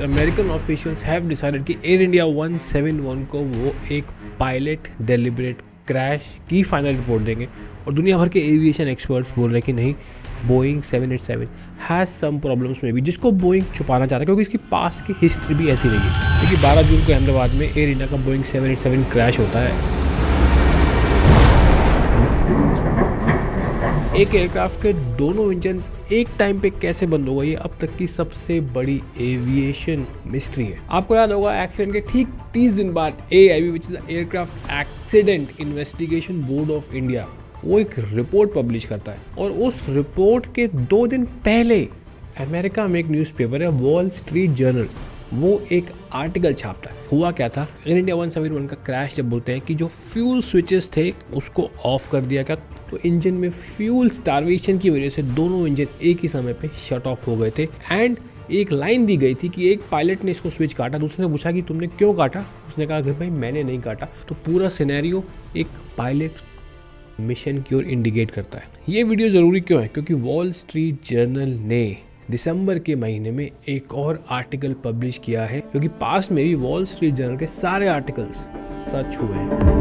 American officials have decided कि air India 171 को वो एक पायलट डेलिबरेट क्रैश की फाइनल रिपोर्ट देंगे और दुनिया भर के एविएशन एक्सपर्ट्स बोल रहे हैं कि नहीं, बोइंग 787 हैज़ सम प्रॉब्लम्स में भी, जिसको बोइंग छुपाना चाह रहा है क्योंकि इसकी पास की हिस्ट्री भी ऐसी नहीं है। क्योंकि 12 जून को अहमदाबाद में एयर इंडिया का बोइंग 787 क्रैश होता है। एक एयरक्राफ्ट के दोनों इंजन एक टाइम पे कैसे बंद हो गए, ये अब तक की सबसे बड़ी एविएशन मिस्ट्री है। आपको याद होगा एक्सीडेंट के ठीक 30 दिन बाद AAIB which is the aircraft accident investigation board of India वो एक रिपोर्ट पब्लिश करता है और उस रिपोर्ट के 2 दिन पहले अमेरिका में एक न्यूज़पेपर है वॉल स्ट्रीट जर्नल, वो एक आर्टिकल छापता है। हुआ क्या था, एयर इंडिया 171 का क्रैश जब बोलते हैं कि जो फ्यूल स्विचेस थे उसको ऑफ कर दिया गया, तो इंजन में फ्यूल स्टारवेशन की वजह से दोनों इंजन एक ही समय पे शट ऑफ हो गए थे। एंड एक लाइन दी गई थी कि एक पायलट ने इसको स्विच काटा, दूसरे ने पूछा कि तुमने क्यों काटा, उसने कहा कि भाई मैंने नहीं काटा। तो पूरा सिनेरियो एक पायलट मिशन की ओर इंडिकेट करता है। ये वीडियो ज़रूरी क्यों है, क्योंकि वॉल स्ट्रीट जर्नल ने दिसंबर के महीने में एक और आर्टिकल पब्लिश किया है, क्योंकि पास्ट में भी वॉल स्ट्रीट जर्नल के सारे आर्टिकल्स सच हुए हैं।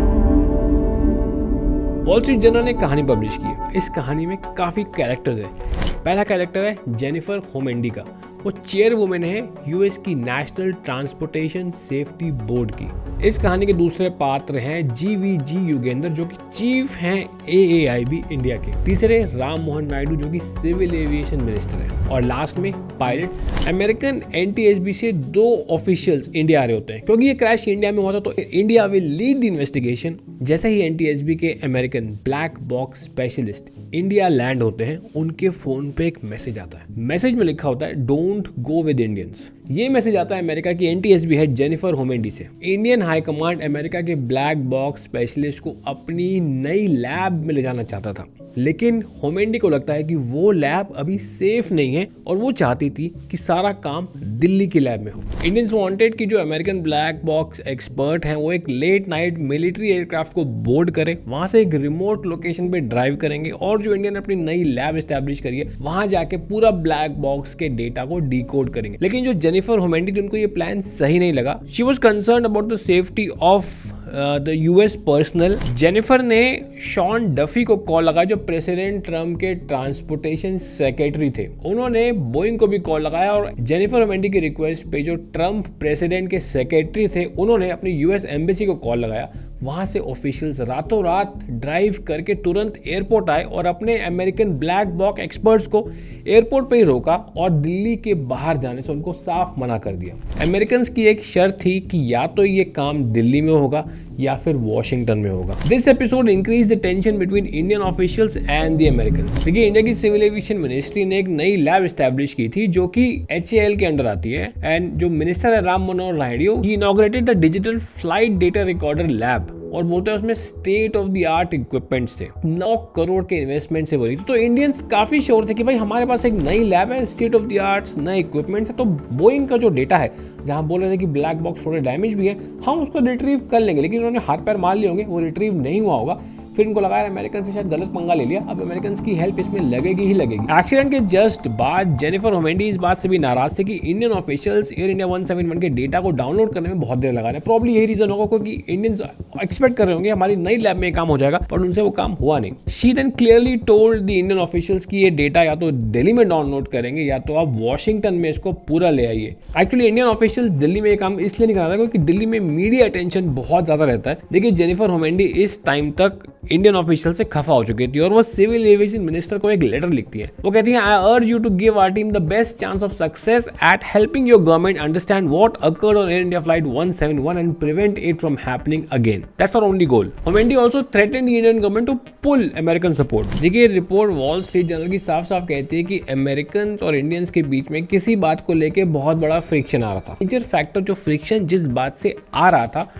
वॉल स्ट्रीट जर्नल ने कहानी पब्लिश की है। इस कहानी में काफ़ी कैरेक्टर्स हैं। पहला कैरेक्टर है जेनिफर होमेंडी का, वो चेयरवुमेन है यूएस की नेशनल ट्रांसपोर्टेशन सेफ्टी बोर्ड की। इस कहानी के दूसरे पात्र हैं GVG युगेंद्र, जो कि चीफ हैं AAIB इंडिया के। तीसरे राम मोहन नायडू, जो कि सिविल एविएशन मिनिस्टर हैं। और लास्ट में पायलट्स अमेरिकन NTSB से 2 ऑफिशियल्स इंडिया आ रहे होते हैं, क्योंकि ये क्रैश इंडिया में हुआ था तो India will lead the investigation. जैसे ही NTSB के American black box specialist India land होते हैं, उनके फोन पे एक मैसेज आता है। मैसेज में लिखा होता है डोंट गो विद इंडियंस। ये मैसेज आता है अमेरिका की NTSB हेड जेनिफर होमेंडी से। इंडियन हाई कमांड अमेरिका के ब्लैक बॉक्स स्पेशलिस्ट को अपनी नई लैब में ले जाना चाहता था, लेकिन होमेंडी को लगता है कि वो लैब अभी सेफ नहीं है और वो चाहती थी कि सारा काम दिल्ली की लैब में हो। इंडियंस वांटेड कि जो अमेरिकन ब्लैक बॉक्स एक्सपर्ट हैं वो एक लेट नाइट मिलिट्री एयरक्राफ्ट को बोर्ड करें, वहां से एक रिमोट लोकेशन पे ड्राइव करेंगे और जो इंडियन अपनी नई लैब एस्टैब्लिश करी है वहां जाके पूरा ब्लैक बॉक्स के डेटा को डिकोड करेंगे। लेकिन जो जेनिफर होमेंडी थी, उनको ये प्लान सही नहीं लगा। She was concern about the safety of the US personal. Jennifer ने शॉन डफी को कॉल लगाया, जो प्रेसिडेंट ट्रम्प के ट्रांसपोर्टेशन सेक्रेटरी थे। उन्होंने बोइंग को भी कॉल लगाया और जेनिफर होमेंडी की रिक्वेस्ट पे जो ट्रम्प प्रेसिडेंट के सेक्रेटरी थे उन्होंने अपनी US एम्बेसी को कॉल लगाया। वहां से ऑफिशियल्स रातों रात ड्राइव करके तुरंत एयरपोर्ट आए और अपने अमेरिकन ब्लैक बॉक्स एक्सपर्ट्स को एयरपोर्ट पे ही रोका और दिल्ली के बाहर जाने से उनको साफ मना कर दिया। अमेरिकन्स की एक शर्त थी कि या तो ये काम दिल्ली में होगा या फिर वॉशिंगटन में होगा। This episode increase the tension between Indian officials and the Americans. देखिए, इंडिया की सिविल एविएशन मिनिस्ट्री ने एक नई लैब एस्टैब्लिश की थी जो कि HAL के अंडर आती है। एंड जो मिनिस्टर है Ram Manohar Naidu, he inaugurated the digital flight data recorder lab और बोलते हैं उसमें state of the art equipments थे। 9 करोड़ के इन्वेस्टमेंट से बनी थी। तो इंडियंस काफी श्योर थे कि भाई हमारे पास एक नई लैब है, स्टेट ऑफ द आर्ट्स, नए इक्विपमेंट्स है, तो बोइंग का जो डेटा है जहां बोल रहे थे कि ब्लैक बॉक्स थोड़े डैमेज भी है, हम उसको रिट्रीव कर लेंगे। लेकिन उन्होंने हाथ पैर मार लिए होंगे, वो रिट्रीव नहीं हुआ होगा। फिर इनको लगा अमेरिकन से शायद गलत पंगा ले लिया, अब अमेरिकन की हेल्प इसमें लगेगी ही लगेगी। एक्सीडेंट के जस्ट बाद जेनिफर होमेंडी इस बात से भी नाराज थे कि इंडियन ऑफिशियल्स एयर इंडिया 171 के डेटा को डाउनलोड करने में बहुत देर लगा रहे हैं। प्रॉब्ली यही रीजन होगा क्योंकि इंडियंस एक्सपेक्ट कर रहे होंगे हमारी नई लैब में काम हो जाएगा, पर उनसे वो काम हुआ नहीं। She then clearly told the Indian officials कि ये डेटा या तो दिल्ली में डाउनलोड करेंगे या तो आप वॉशिंगटन में इसको पूरा ले आइए। एक्चुअली इंडियन ऑफिशियल्स दिल्ली में ये काम इसलिए नहीं करा रहा क्योंकि दिल्ली में मीडिया अटेंशन बहुत ज्यादा रहता है। देखिए, जेनिफर होमेंडी इस टाइम तक इंडियन ऑफिशियल से खफा हो चुकी थी और वो सिविल एविएशन मिनिस्टर को एक लेटर लिखती है। वो कहती है, I urge you to give our team the best chance of success at helping your government understand what occurred on Air India flight 171 and prevent it from happening again. That's our only goal. Homendy also threatened the Indian government to pull American support. देखिए, report Wall Street Journal की साफ साफ कहती है कि American और Indians के बीच में किसी बात को लेकर बहुत बड़ा फ्रिक्शन आ रहा था। मेजर फैक्टर जो फ्रिक्शन जिस बात से आ रहा था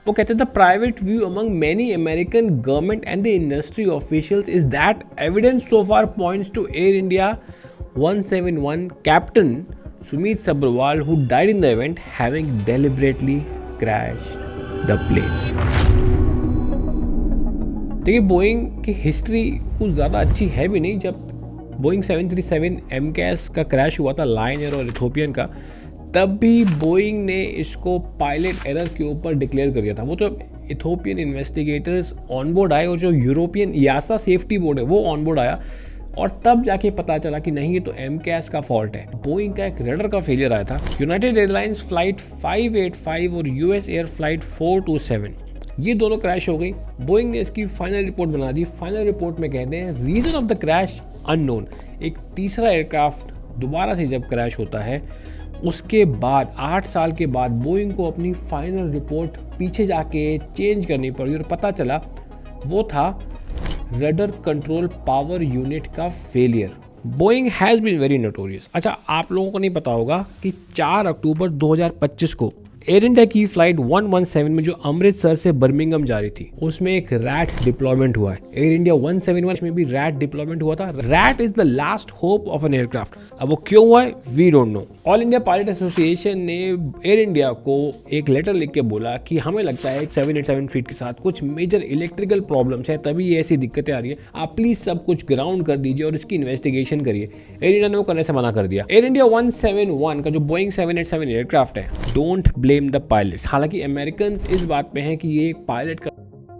वो कहते थे private view among many American government and the industry officials is that evidence so far points to Air India 171 captain Sumit Sabharwal who died in the event having deliberately crashed the plane. देखिए, Boeing की history कुछ ज़्यादा अच्छी है भी नहीं। जब Boeing 737 MCAS का क्रैश हुआ था लायन एयर और इथोपियन का, तब भी बोइंग ने इसको पायलट एरर के ऊपर डिक्लेयर कर दिया था। वो तो इथोपियन इन्वेस्टिगेटर्स ऑनबोर्ड आए और जो यूरोपियन यासा सेफ्टी बोर्ड है वो ऑनबोर्ड आया, और तब जाके पता चला कि नहीं, ये तो MCAS का फॉल्ट है। बोइंग का एक रडर का फेलियर आया था। यूनाइटेड एयरलाइंस फ्लाइट 585 और US एयर फ्लाइट 427 ये दोनों क्रैश हो गई। बोइंग ने इसकी फाइनल रिपोर्ट बना दी। फाइनल रिपोर्ट में कहते हैं reason of the crash unknown. एक तीसरा एयरक्राफ्ट दोबारा से जब क्रैश होता है उसके बाद 8 साल के बाद बोइंग को अपनी फाइनल रिपोर्ट पीछे जाके चेंज करनी पड़ी और पता चला वो था रडर कंट्रोल पावर यूनिट का failure. Boeing has been very notorious. अच्छा, आप लोगों को नहीं पता होगा कि 4 अक्टूबर 2025 को एयर इंडिया की फ्लाइट 117 में जो अमृतसर से बर्मिंघम जा रही थी उसमें एक रैट डिप्लॉयमेंट हुआ है। एयर इंडिया 171 में भी रैट डिप्लॉयमेंट हुआ था। RAT is the last hope of an aircraft. अब वो क्यों हुआ है we don't know. All India pilot association ने एयर इंडिया को एक लेटर लिख के बोला कि हमें लगता है 787 फ्लीट के साथ कुछ मेजर इलेक्ट्रिकल प्रॉब्लम्स है, तभी ये ऐसी दिक्कतें आ रही है। आप प्लीज सब कुछ ग्राउंड कर दीजिए और इसकी इन्वेस्टिगेशन करिए। एयर इंडिया ने वो करने से मना कर दिया। एयर इंडिया 171 का जो बोइंग 787 एयरक्राफ्ट है, डोंट ब्लेम द पायलट्स। हालांकि अमेरिकन्स इस बात पे हैं कि ये एक पायलट का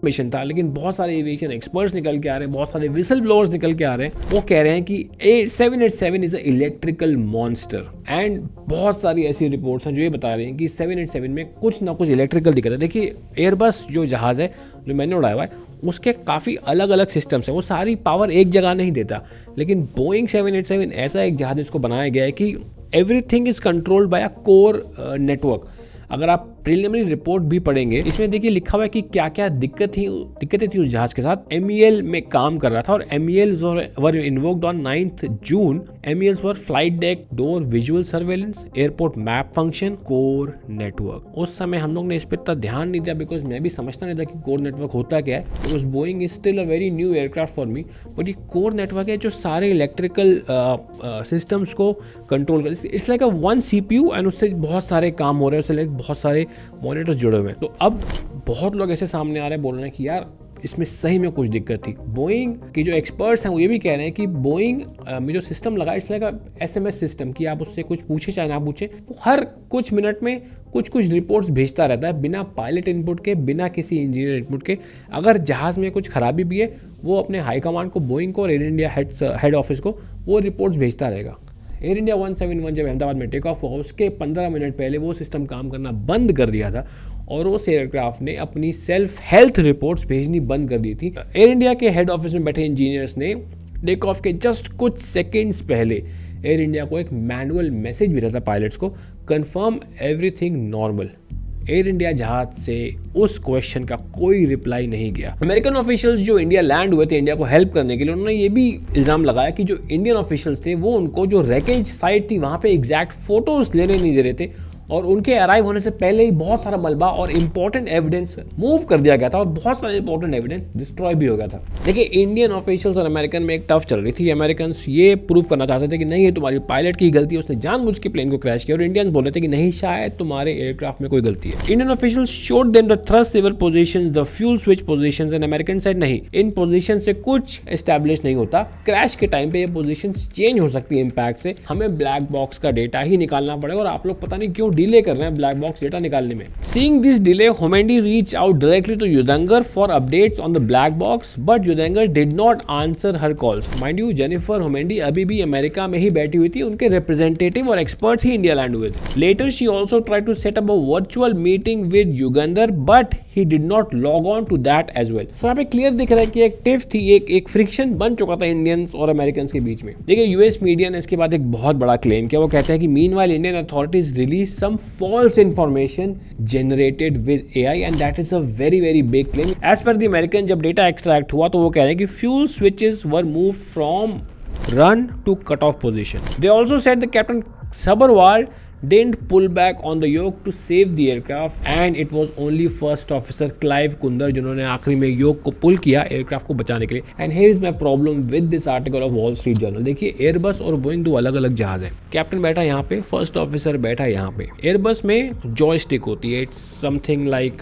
मिशन था, लेकिन बहुत सारे एविएशन एक्सपर्ट्स निकल के आ रहे हैं, बहुत सारे विसल ब्लोअर्स निकल के आ रहे हैं। वो कह रहे हैं कि 787 is a electrical monster. And बहुत सारी ऐसी रिपोर्ट्स हैं जो ये बता रही हैं कि 787 में कुछ ना कुछ इलेक्ट्रिकल दिक्कत है। देखिए, एयरबस जो जहाज़ है जो मैंने उड़ाया हुआ है उसके काफ़ी अलग अलग सिस्टम्स हैं, वो सारी पावर एक जगह नहीं देता। लेकिन बोइंग 787 ऐसा एक जहाज़ इसको बनाया गया है कि everything is controlled by a core network. अगर आप प्रीलिमिनरी रिपोर्ट भी पढ़ेंगे, इसमें देखिए लिखा हुआ है कि क्या क्या दिक्कतें थी उस जहाज के साथ। MEL में काम कर रहा था और MELs were invoked on 9 June. MELs were flight deck, door, visual surveillance, airport map function, core network. उस समय हम लोग ने इस पर इतना ध्यान नहीं दिया बिकॉज मैं भी समझता नहीं था कि कोर नेटवर्क होता क्या है। Because Boeing is still a very new aircraft for me. But ये कोर नेटवर्क है जो सारे इलेक्ट्रिकल सिस्टम्स को कंट्रोल कर। It's like a one CPU and उससे बहुत सारे काम हो रहे हैं, उससे लाइक बहुत सारे मॉनिटर्स जुड़े हुए हैं। तो अब बहुत लोग ऐसे सामने आ रहे हैं बोल रहे हैं कि यार इसमें सही में कुछ दिक्कत थी। बोइंग के जो एक्सपर्ट्स हैं वो ये भी कह रहे हैं कि बोइंग में जो सिस्टम लगा इट्स लाइक SMS सिस्टम कि आप उससे कुछ पूछे चाहे ना पूछे, वो हर कुछ मिनट में कुछ रिपोर्ट्स भेजता रहता है बिना पायलट इनपुट के, बिना किसी इंजीनियर इनपुट के। अगर जहाज़ में कुछ खराबी भी है वो अपने हाई कमांड को, बोइंग को और एयर इंडिया हेड ऑफिस को वो रिपोर्ट्स भेजता रहेगा। एयर इंडिया 171 जब अहमदाबाद में टेक ऑफ हुआ उसके 15 मिनट पहले वो सिस्टम काम करना बंद कर दिया था और उस एयरक्राफ्ट ने अपनी सेल्फ हेल्थ रिपोर्ट्स भेजनी बंद कर दी थी। एयर इंडिया के हेड ऑफिस में बैठे इंजीनियर्स ने टेक ऑफ के जस्ट कुछ सेकेंड्स पहले एयर इंडिया को एक मैनुअल मैसेज भेजा था पायलट्स को, confirm everything normal. Air India जहाज से उस क्वेश्चन का कोई रिप्लाई नहीं गया। अमेरिकन ऑफिशियल्स जो इंडिया लैंड हुए थे इंडिया को हेल्प करने के लिए, उन्होंने ये भी इल्जाम लगाया कि जो इंडियन ऑफिशियल्स थे वो उनको जो रैकेज साइट थी वहाँ पे एग्जैक्ट फोटोज लेने नहीं दे रहे थे और उनके अराइव होने से पहले ही बहुत सारा मलबा और इंपॉर्टेंट एविडेंस मूव कर दिया गया था और बहुत सारे इंपॉर्टेंट एविडेंस डिस्ट्रॉय भी हो गया था। देखिए, इंडियन ऑफिशियल्स और अमेरिकन में एक टफ चल रही थी। अमेरिकन ये प्रूव करना चाहते थे कि नहीं ये तुम्हारी पायलट की गलती है, उसने जानबूझ के प्लेन को क्रैश किया, और इंडियंस बोल रहे थे कि नहीं शायद तुम्हारे एयरक्राफ्ट में कोई गलती है। Indian officials showed them the thrust level positions, the fuel switch positions, and American side नहीं, इन पोजीशन से कुछ एस्टैब्लिश नहीं होता। क्रैश के टाइम पे ये पोजीशंस चेंज हो सकती है इम्पैक्ट से, हमें ब्लैक बॉक्स का डेटा ही निकालना पड़ेगा और आप लोग पता नहीं क्यों डिले कर रहे हैं ब्लैक बॉक्स डेटा निकालने में। Seeing this delay, Homendy reached out directly to Yudangar for updates on the black box, but Yudangar did not answer her calls. Mind you, Jennifer Homendy अभी भी अमेरिका में ही बैठी हुई थी, उनके रिप्रेजेंटेटिव और एक्सपर्ट्स ही इंडिया लैंड हुए थे। Later, she also tried to set up a virtual meeting with Yugander, but he did not log on to that as well. So यहाँ पे क्लियर दिख रहा है कि एक टिफ थी, एक फ्रिक्शन बन चुका था इंडियंस और अमेरिकंस के बीच में। देखिए, यूएस मीडिया ने इसके बाद एक बहुत बड़ा क्लेम किया। वो कहते हैं कि meanwhile Indian authorities release some false information generated with AI and that is a very big claim. As per the American, जब डेटा एक्सट्रैक्ट हुआ तो वो कह रहे हैं कि fuel switches were moved from run to cut off position. They also said the Captain Sabharwal didn't pull back on the yoke to save the aircraft and it was only first officer Clive Kundar जिन्होंने आखिरी में योक को पुल किया aircraft को बचाने के लिए। And here is my problem with this article of wall Street journal. देखिए, एयरबस और बोइंग दो अलग अलग जहाज है। कैप्टन बैठा यहाँ पे, फर्स्ट ऑफिसर बैठा यहाँ पे। एयरबस में जॉयस्टिक होती है, इट्स समथिंग लाइक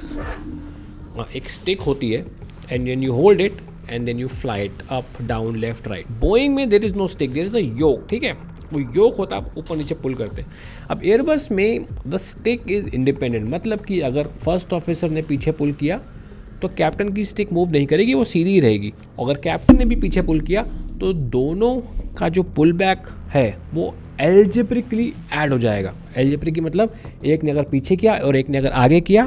एक स्टिक होती है and then you hold it and then you fly it up down left right. Boeing में there is no stick, there is a yoke, ठीक है। वो योक होता है, आप ऊपर नीचे पुल करते हैं। अब एयरबस में द स्टिक इज़ इंडिपेंडेंट, मतलब कि अगर फर्स्ट ऑफिसर ने पीछे पुल किया तो कैप्टन की स्टिक मूव नहीं करेगी, वो सीधी ही रहेगी। अगर कैप्टन ने भी पीछे पुल किया तो दोनों का जो पुल बैक है वो एल्जेब्रिकली ऐड हो जाएगा। एल्जेब्रिक मतलब एक ने अगर पीछे किया और एक ने अगर आगे किया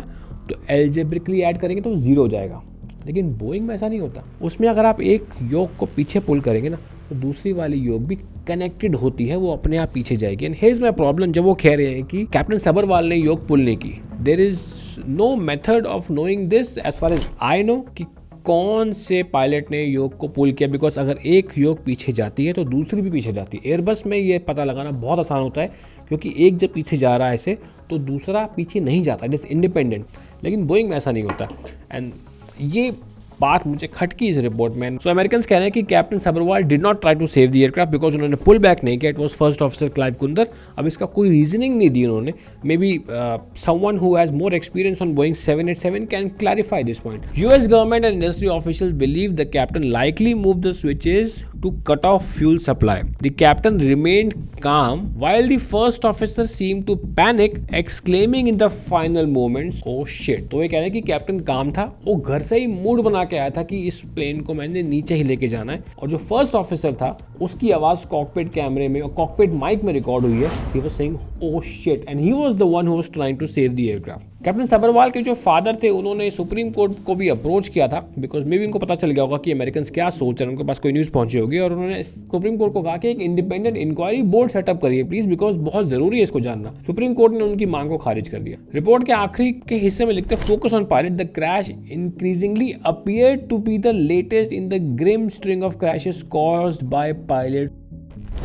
तो एल्जेब्रिकली ऐड करेंगे तो वो ज़ीरो हो जाएगा। लेकिन बोइंग में ऐसा नहीं होता, उसमें अगर आप एक योक को पीछे पुल करेंगे ना तो दूसरी वाली योक भी कनेक्टेड होती है, वो अपने आप पीछे जाएगी। एंड हियर्स माय प्रॉब्लम, जब वो कह रहे हैं कि कैप्टन सबरवाल ने योक पुल नहीं की, there is no method of knowing this as far as I know कि कौन से पायलट ने योक को पुल किया। बिकॉज अगर एक योक पीछे जाती है तो दूसरी भी पीछे जाती है। एयरबस में ये पता लगाना बहुत आसान होता है क्योंकि एक जब पीछे जा रहा है ऐसे तो दूसरा पीछे नहीं जाता, इट इज़ इंडिपेंडेंट। लेकिन बोइंग में ऐसा नहीं होता। एंड ये बात मुझे खटकी इस रिपोर्ट में। सो अमेरिकन्स कह रहे हैं कि captain Sabharwal did not try to save the aircraft because उन्होंने पुल बैक नहीं किया। It was first officer Clive Kunder. अब इसका कोई रीजनिंग नहीं दी उन्होंने। Maybe someone who has more experience on Boeing 787 can clarify this point. US government and industry officials believe the captain likely move the switches to cut off fuel supply. The captain remained calm while the first officer seemed to panic, exclaiming in the final moments, "Oh shit!" तो ये कह रहे हैं कि captain काम था, वो घर से ही मूड बना के आया था कि इस प्लेन को मैंने नीचे ही लेके जाना है। और जो फर्स्ट ऑफिसर था उसकी आवाज कॉकपिट कैमरे में और कॉकपिट माइक में रिकॉर्ड हुई है। He was saying, "Oh shit!" and he was the one who was trying to save the aircraft. Captain Sabharwal के जो फादर थे उन्होंने सुप्रीम कोर्ट को भी अप्रोच किया था बिकॉज मे बी उनको पता चल गया होगा कि अमेरिकन क्या सोच रहे हैं, उनके पास कोई न्यूज़ पहुंची होगी और उन्होंने सुप्रीम कोर्ट को कहा कि एक इंडिपेंडेंट इंक्वायरी बोर्ड सेटअप करिए प्लीज, बिकॉज बहुत जरूरी है इसको जानना। सुप्रीम कोर्ट ने उनकी मांग को खारिज कर दिया। रिपोर्ट के आखिरी के हिस्से में लिखते focus on pilot, the crash increasingly appear to be the latest in the grim string of crashes caused by pilot.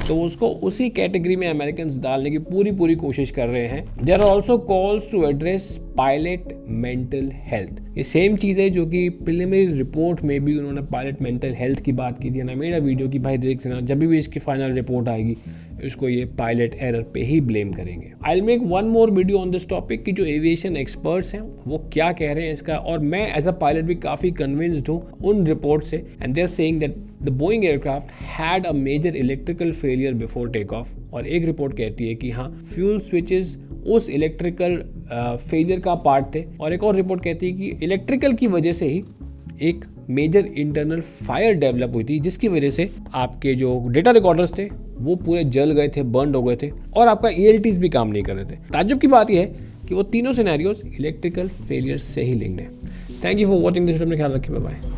तो उसको उसी कैटेगरी में अमेरिकन्स डालने की पूरी कोशिश कर रहे हैं। There are also calls to address pilot mental health. ये सेम चीज़ है जो कि प्रिलिमिनरी रिपोर्ट में भी उन्होंने पायलट मेंटल हेल्थ की बात की थी। ना मेरा वीडियो की भाई देख सकना, जब भी इसकी फाइनल रिपोर्ट आएगी इसको ये पायलट एरर पे ही ब्लेम करेंगे। I will make one more video on this topic कि जो एविएशन एक्सपर्ट्स हैं वो क्या कह रहे हैं इसका। और मैं एज अ पायलट भी काफ़ी कन्विंस्ड हूँ उन रिपोर्ट से। And they are saying that the Boeing aircraft had a major electrical failure before takeoff. और एक रिपोर्ट कहती है कि हाँ, फ्यूल स्विचेस उस इलेक्ट्रिकल फेलियर का पार्ट थे। और एक और रिपोर्ट कहती है कि इलेक्ट्रिकल की वजह से ही एक मेजर इंटरनल फायर डेवलप हुई थी जिसकी वजह से आपके जो डेटा रिकॉर्डर्स थे वो पूरे जल गए थे, बर्न हो गए थे और आपका ELTs भी काम नहीं कर रहे थे। ताज्जुब की बात यह है कि वो तीनों सिनेरियोज इलेक्ट्रिकल फेलियर से ही लिंक्ड है। Thank you for watching this video. ख्याल रखिए, बाय बाय।